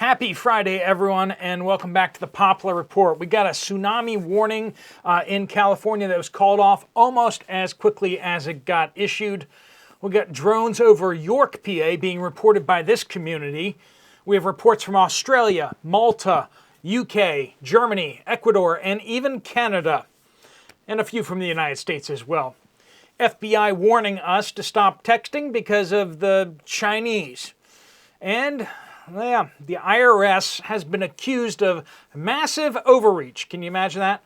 Happy Friday, everyone, and welcome back to the Poplar Report. We got a tsunami warning in California that was called off almost as quickly as it got issued. We got drones over York, PA being reported by this community. We have reports from Australia, Malta, UK, Germany, Ecuador, and even Canada, and a few from the United States as well. FBI warning us to stop texting because of the Chinese. And yeah, the IRS has been accused of massive overreach. Can you imagine that?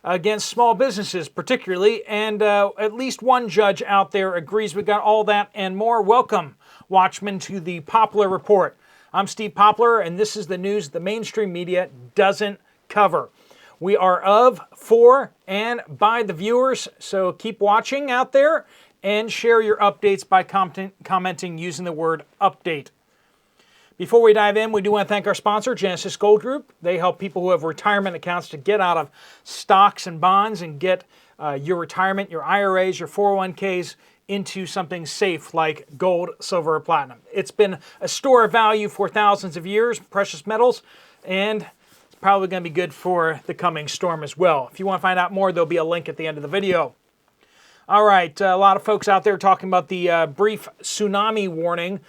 Against small businesses particularly, and at least one judge out there agrees. We got all that and more. Welcome, Watchmen, to the Poplar Report. I'm Steve Poplar, and this is the news the mainstream media doesn't cover. We are of, for, and by the viewers, so keep watching out there and share your updates by commenting using the word update. Before we dive in, we do want to thank our sponsor, Genesis Gold Group. They help people who have retirement accounts to get out of stocks and bonds and get your retirement, your IRAs, your 401ks into something safe like gold, silver, or platinum. It's been a store of value for thousands of years, precious metals, and it's probably going to be good for the coming storm as well. If you want to find out more, there'll be a link at the end of the video. All right, a lot of folks out there talking about the brief tsunami warning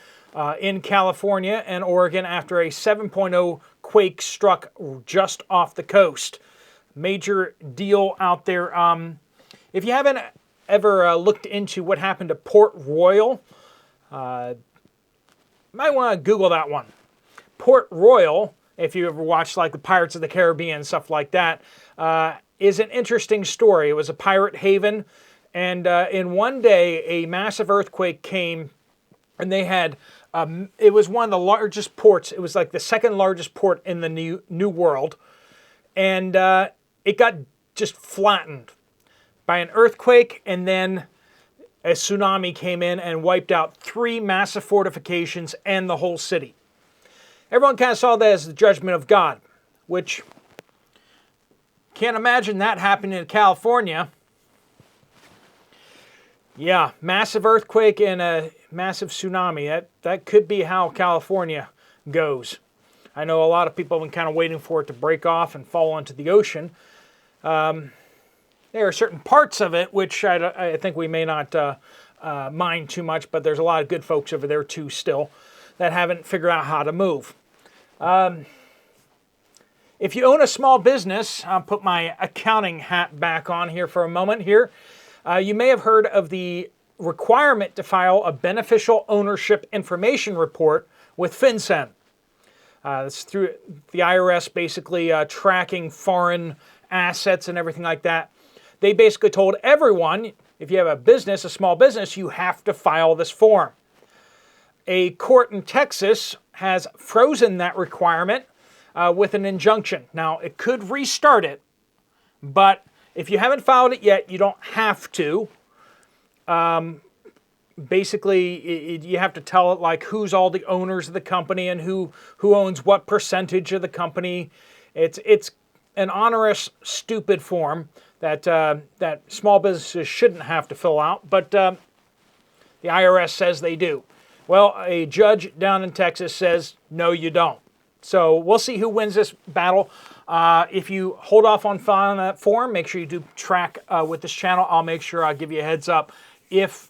in California and Oregon after a 7.0 quake struck just off the coast. Major deal out there. If you haven't ever looked into what happened to Port Royal, might want to Google that one. Port Royal, if you ever watched like the Pirates of the Caribbean, stuff like that, is an interesting story. It was a pirate haven, and in one day a massive earthquake came, and they had it was one of the largest ports. It was like the second largest port in the New World. And it got just flattened by an earthquake. And then a tsunami came in and wiped out 3 massive fortifications and the whole city. Everyone kind of saw that as the judgment of God, which can't imagine that happening in California. Yeah, massive earthquake and a massive tsunami. That could be how California goes. I know a lot of people have been kind of waiting for it to break off and fall into the ocean. There are certain parts of it which I think we may not mind too much, but there's a lot of good folks over there too still that haven't figured out how to move. If you own a small business, I'll put my accounting hat back on here for a moment here. You may have heard of the requirement to file a beneficial ownership information report with FinCEN. That's through the IRS basically tracking foreign assets and everything like that. They basically told everyone, if you have a business, a small business, you have to file this form. A court in Texas has frozen that requirement with an injunction. Now, it could restart it, but if you haven't filed it yet, you don't have to. Basically, you have to tell it like who's all the owners of the company and who owns what percentage of the company. It's an onerous, stupid form that small businesses shouldn't have to fill out, but the IRS says they do. Well, a judge down in Texas says, no, you don't. So we'll see who wins this battle. If you hold off on filing that form, make sure you do track with this channel. I'll make sure I'll give you a heads up if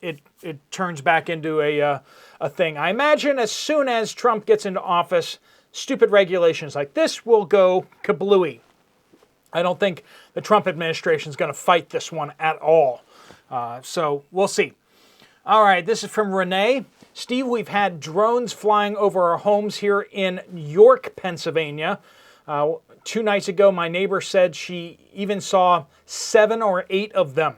it turns back into a thing. I imagine as soon as Trump gets into office, stupid regulations like this will go kablooey. I don't think the Trump administration is going to fight this one at all. So we'll see. All right, this is from Renee. Steve, we've had drones flying over our homes here in York, Pennsylvania. 2 nights ago, my neighbor said she even saw 7 or 8 of them.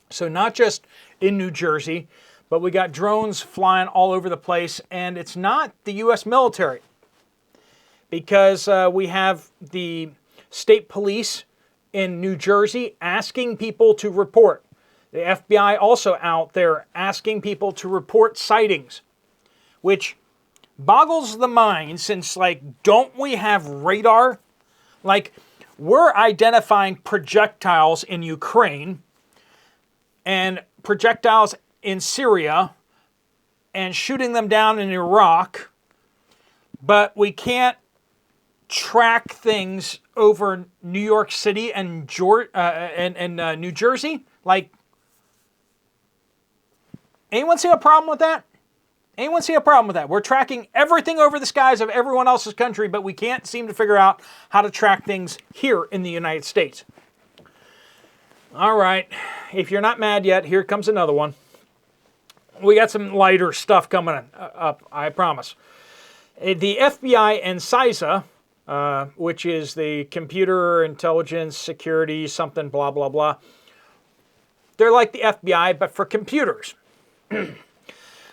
So not just in New Jersey, but we got drones flying all over the place, and it's not the U.S. military because we have the state police in New Jersey asking people to report. The FBI also out there asking people to report sightings, which boggles the mind since, like, don't we have radar? Like, we're identifying projectiles in Ukraine and projectiles in Syria and shooting them down in Iraq, but we can't track things over New York City and New Jersey. Like, anyone see a problem with that? Anyone see a problem with that? We're tracking everything over the skies of everyone else's country, but we can't seem to figure out how to track things here in the United States. All right, if you're not mad yet, here comes another one. We got some lighter stuff coming up, I promise. The FBI and CISA, which is the Computer Intelligence Security something blah, blah, blah. They're like the FBI, but for computers.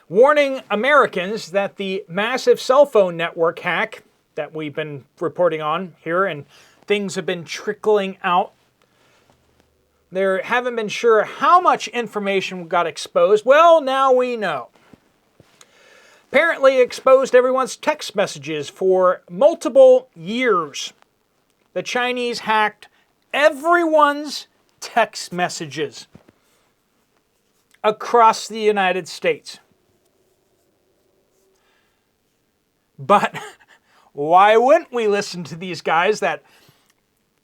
Warning Americans that the massive cell phone network hack that we've been reporting on here, and things have been trickling out. They haven't been sure how much information got exposed. Well, now we know. Apparently exposed everyone's text messages for multiple years. The Chinese hacked everyone's text messages across the United States. But why wouldn't we listen to these guys that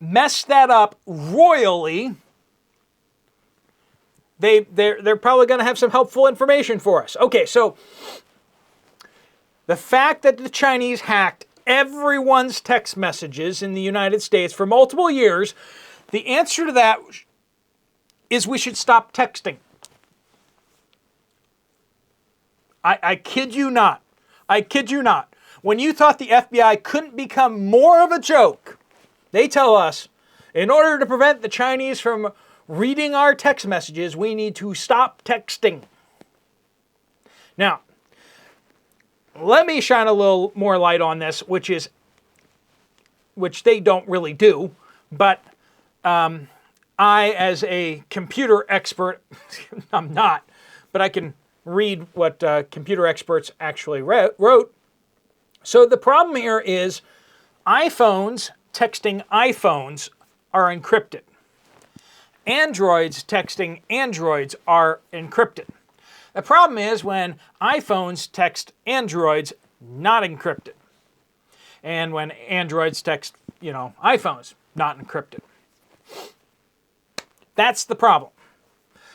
messed that up royally? They're probably going to have some helpful information for us. Okay, so the fact that the Chinese hacked everyone's text messages in the United States for multiple years, the answer to that is we should stop texting. I kid you not. I kid you not. When you thought the FBI couldn't become more of a joke, they tell us, in order to prevent the Chinese from reading our text messages, we need to stop texting. Now, let me shine a little more light on this, which they don't really do, but I, as a computer expert, I'm not, but I can read what computer experts actually wrote. So the problem here is iPhones texting iPhones are encrypted. Androids texting Androids are encrypted. The problem is when iPhones text Androids, not encrypted. And when Androids text, iPhones, not encrypted. That's the problem.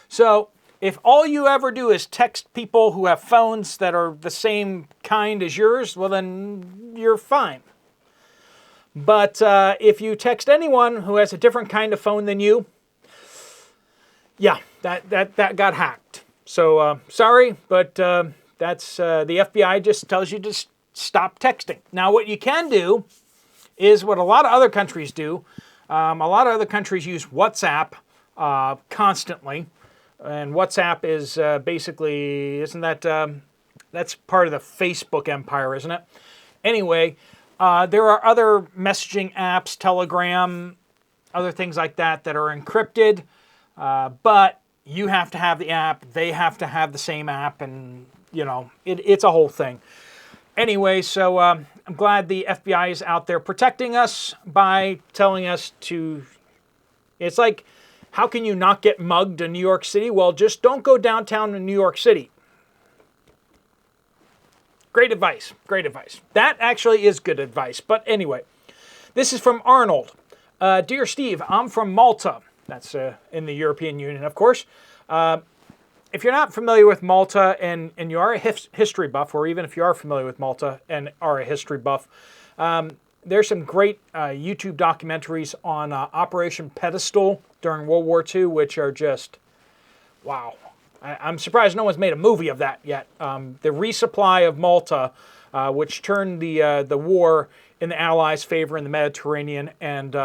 So if all you ever do is text people who have phones that are the same kind as yours, well then you're fine. But if you text anyone who has a different kind of phone than you, yeah, that got hacked. So sorry, but that's the FBI just tells you to stop texting. Now what you can do is what a lot of other countries do. A lot of other countries use WhatsApp constantly. And WhatsApp is basically, isn't that, that's part of the Facebook empire, isn't it? Anyway, there are other messaging apps, Telegram, other things like that are encrypted, but you have to have the app, they have to have the same app, and, it's a whole thing. Anyway, so I'm glad the FBI is out there protecting us by telling us to, it's like, how can you not get mugged in New York City? Well, just don't go downtown in New York City. Great advice. Great advice. That actually is good advice. But anyway, this is from Arnold. Dear Steve, I'm from Malta. That's in the European Union, of course. If you're not familiar with Malta and you are a history buff, or even if you are familiar with Malta and are a history buff, there's some great YouTube documentaries on Operation Pedestal during World War II, which are just, wow. I'm surprised no one's made a movie of that yet. The resupply of Malta, which turned the war in the Allies' favor in the Mediterranean, and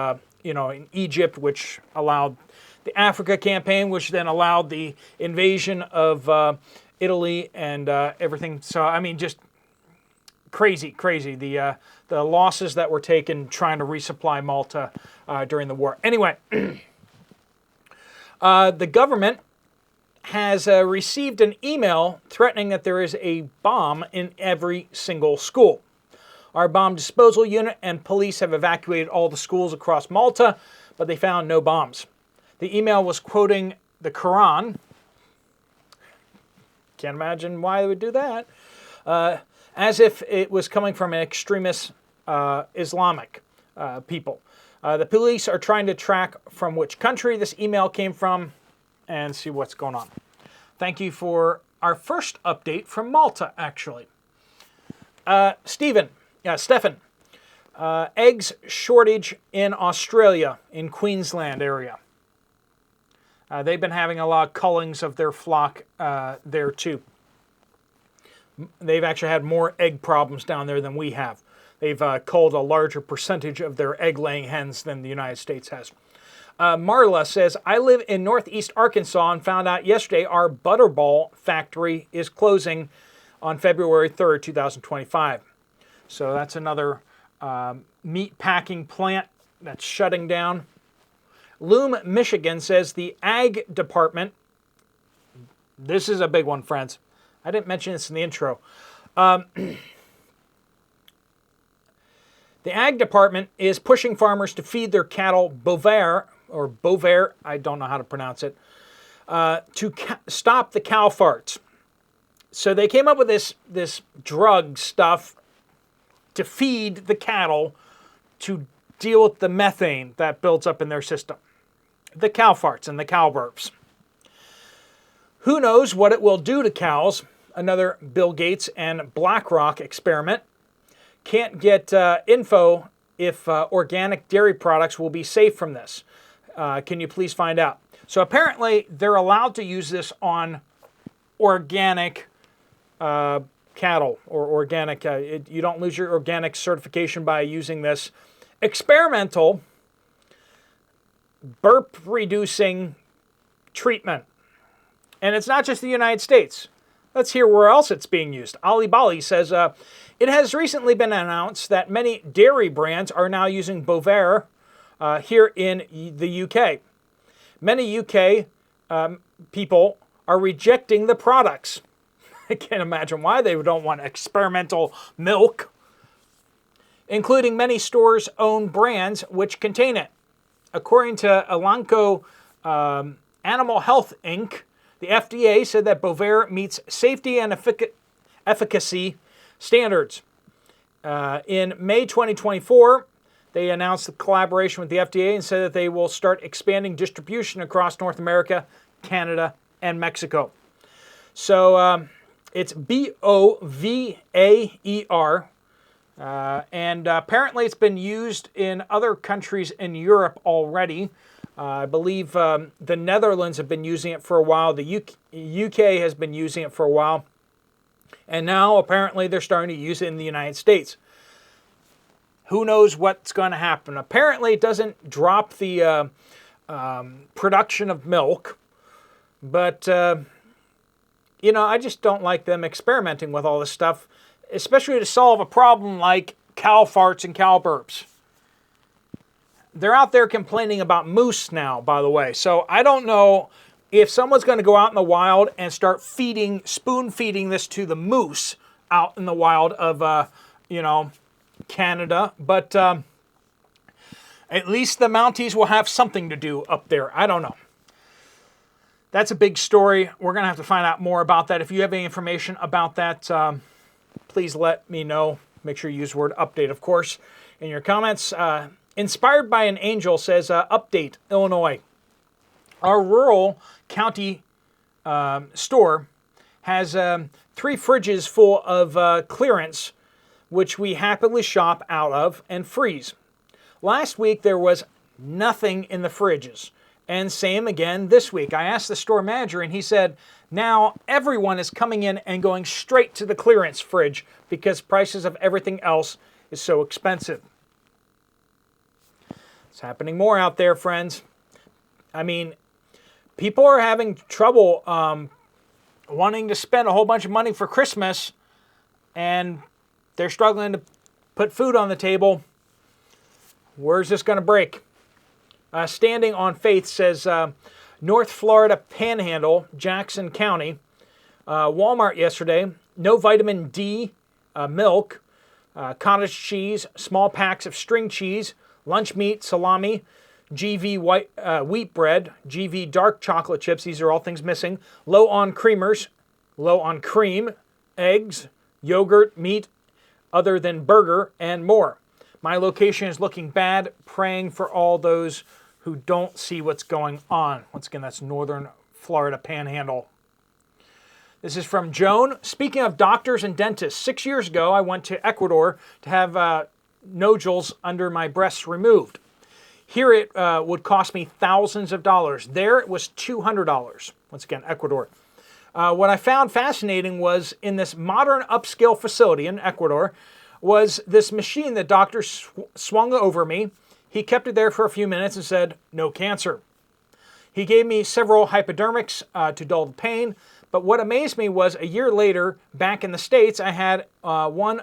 in Egypt, which allowed the Africa campaign, which then allowed the invasion of Italy and everything. So I mean, just crazy. The losses that were taken trying to resupply Malta during the war. Anyway, the government has received an email threatening that there is a bomb in every single school. Our bomb disposal unit and police have evacuated all the schools across Malta, but they found no bombs. The email was quoting the Quran. Can't imagine why they would do that. as if it was coming from an extremist Islamic people. The police are trying to track from which country this email came from and see what's going on. Thank you for our first update from Malta, actually. Stefan, eggs shortage in Australia, in Queensland area. They've been having a lot of cullings of their flock there too. They've actually had more egg problems down there than we have. They've culled a larger percentage of their egg-laying hens than the United States has. Marla says, I live in northeast Arkansas and found out yesterday our Butterball factory is closing on February 3rd, 2025. So that's another meat packing plant that's shutting down. Loom, Michigan says the Ag Department, this is a big one, friends. I didn't mention this in the intro. The Ag Department is pushing farmers to feed their cattle Bovaer, I don't know how to pronounce it, to stop the cow farts. So they came up with this drug stuff to feed the cattle to deal with the methane that builds up in their system. The cow farts and the cow burps. Who knows what it will do to cows? Another Bill Gates and BlackRock experiment. Can't get info if organic dairy products will be safe from this. Can you please find out? So apparently they're allowed to use this on organic cattle or organic. You don't lose your organic certification by using this experimental burp reducing treatment. And it's not just the United States. Let's hear where else it's being used. Ali Bali says, it has recently been announced that many dairy brands are now using Bovaer here in the UK. Many UK people are rejecting the products. I can't imagine why they don't want experimental milk, including many stores' own brands which contain it. According to Elanco Animal Health Inc., the FDA said that Bovaer meets safety and efficacy standards. In May 2024, they announced a collaboration with the FDA and said that they will start expanding distribution across North America, Canada, and Mexico. So it's Bovaer, and apparently it's been used in other countries in Europe already. I believe the Netherlands have been using it for a while. The UK has been using it for a while. And now apparently they're starting to use it in the United States. Who knows what's going to happen? Apparently it doesn't drop the production of milk. But, I just don't like them experimenting with all this stuff, especially to solve a problem like cow farts and cow burps. They're out there complaining about moose now, by the way. So I don't know if someone's going to go out in the wild and start spoon feeding this to the moose out in the wild of, Canada. But at least the Mounties will have something to do up there. I don't know. That's a big story. We're going to have to find out more about that. If you have any information about that, please let me know. Make sure you use the word update, of course, in your comments. Inspired by an Angel says, update, Illinois. Our rural county store has 3 fridges full of clearance, which we happily shop out of and freeze. Last week, there was nothing in the fridges. And same again this week. I asked the store manager, and he said, now everyone is coming in and going straight to the clearance fridge because prices of everything else is so expensive. It's happening more out there, friends. I mean, people are having trouble wanting to spend a whole bunch of money for Christmas, and they're struggling to put food on the table. Where's this going to break? Standing on Faith says, North Florida Panhandle, Jackson County, Walmart yesterday, no vitamin D milk, cottage cheese, small packs of string cheese, lunch meat, salami, GV wheat bread, GV dark chocolate chips. These are all things missing. Low on creamers, low on cream, eggs, yogurt, meat other than burger, and more. My location is looking bad, praying for all those who don't see what's going on. Once again, that's Northern Florida Panhandle. This is from Joan. Speaking of doctors and dentists, 6 years ago, I went to Ecuador to have nodules under my breasts removed. Here it would cost me thousands of dollars. There it was $200. Once again, Ecuador. What I found fascinating was in this modern upscale facility in Ecuador was this machine the doctor swung over me. He kept it there for a few minutes and said, no cancer. He gave me several hypodermics to dull the pain. But what amazed me was a year later, back in the States, I had one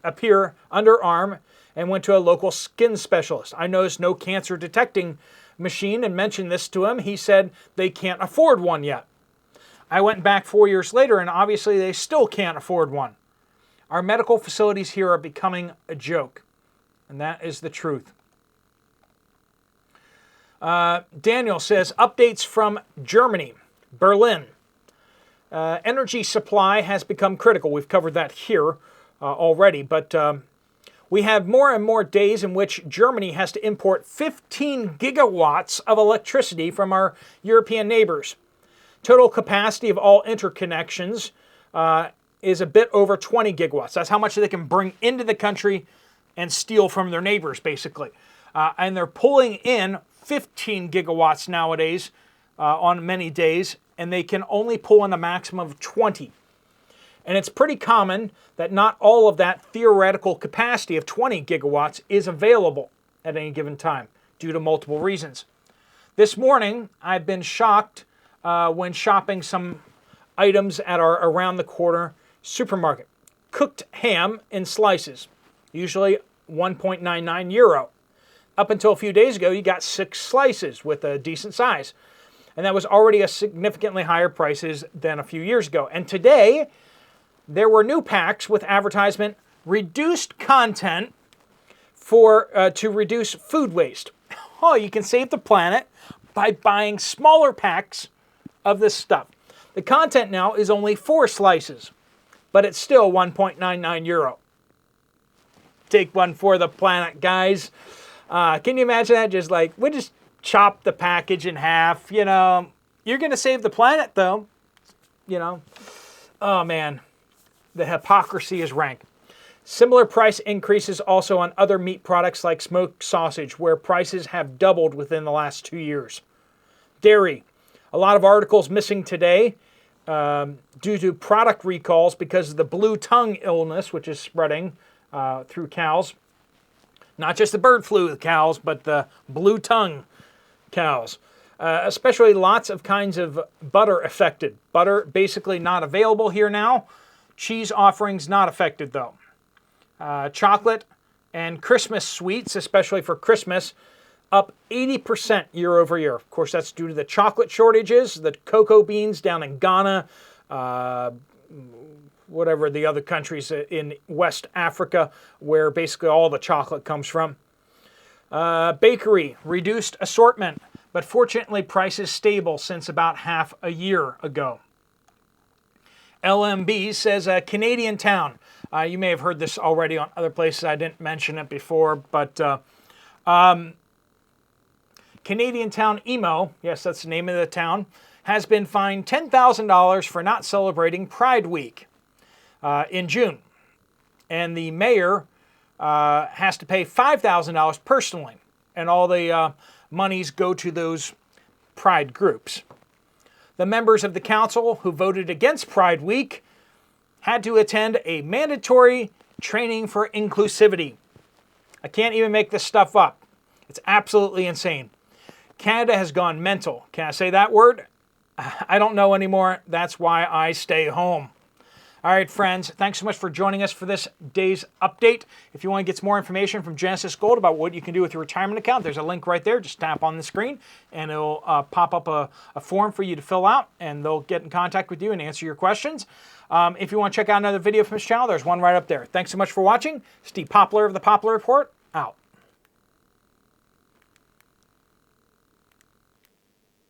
appear underarm and went to a local skin specialist. I noticed no cancer detecting machine and mentioned this to him. He said they can't afford one yet. I went back 4 years later and obviously they still can't afford one. Our medical facilities here are becoming a joke. And that is the truth. Daniel says, updates from Germany, Berlin. Energy supply has become critical. We've covered that here already, but we have more and more days in which Germany has to import 15 gigawatts of electricity from our European neighbors. Total capacity of all interconnections is a bit over 20 gigawatts. That's how much they can bring into the country and steal from their neighbors, basically. And they're pulling in 15 gigawatts nowadays on many days, and they can only pull in a maximum of 20. And it's pretty common that not all of that theoretical capacity of 20 gigawatts is available at any given time due to multiple reasons. This morning, I've been shocked when shopping some items at our around-the-corner supermarket. Cooked ham in slices, usually 1.99 euro. Up until a few days ago, you got 6 slices with a decent size. And that was already a significantly higher prices than a few years ago. And today, there were new packs with advertisement, reduced content to reduce food waste. Oh, you can save the planet by buying smaller packs of this stuff. The content now is only 4 slices, but it's still 1.99 euro. Take one for the planet, guys. Can you imagine that? Just like, we just chop the package in half, you know. You're going to save the planet, though. You know. Oh, man. The hypocrisy is rank. Similar price increases also on other meat products like smoked sausage, where prices have doubled within the last 2 years. Dairy. A lot of articles missing today due to product recalls because of the blue tongue illness, which is spreading through cows. Not just the bird flu cows, but the blue tongue cows. Especially lots of kinds of butter affected. Butter basically not available here now. Cheese offerings not affected though. Chocolate and Christmas sweets, especially for Christmas, up 80% year over year. Of course, that's due to the chocolate shortages, the cocoa beans down in Ghana, whatever the other countries in West Africa, where basically all the chocolate comes from. Bakery, reduced assortment, but fortunately prices stable since about half a year ago. LMB says a Canadian town. You may have heard this already on other places. I didn't mention it before, but Canadian town Emo, yes, that's the name of the town, has been fined $10,000 for not celebrating Pride Week in June. And the mayor has to pay $5,000 personally, and all the monies go to those pride groups. The members of the council who voted against Pride Week had to attend a mandatory training for inclusivity. I can't even make this stuff up. It's absolutely insane. Canada has gone mental. Can I say that word? I don't know anymore. That's why I stay home. All right, friends, thanks so much for joining us for this day's update. If you want to get some more information from Genesis Gold about what you can do with your retirement account, there's a link right there. Just tap on the screen, and it'll pop up a form for you to fill out, and they'll get in contact with you and answer your questions. If you want to check out another video from this channel, there's one right up there. Thanks so much for watching. Steve Poplar of the Poplar Report,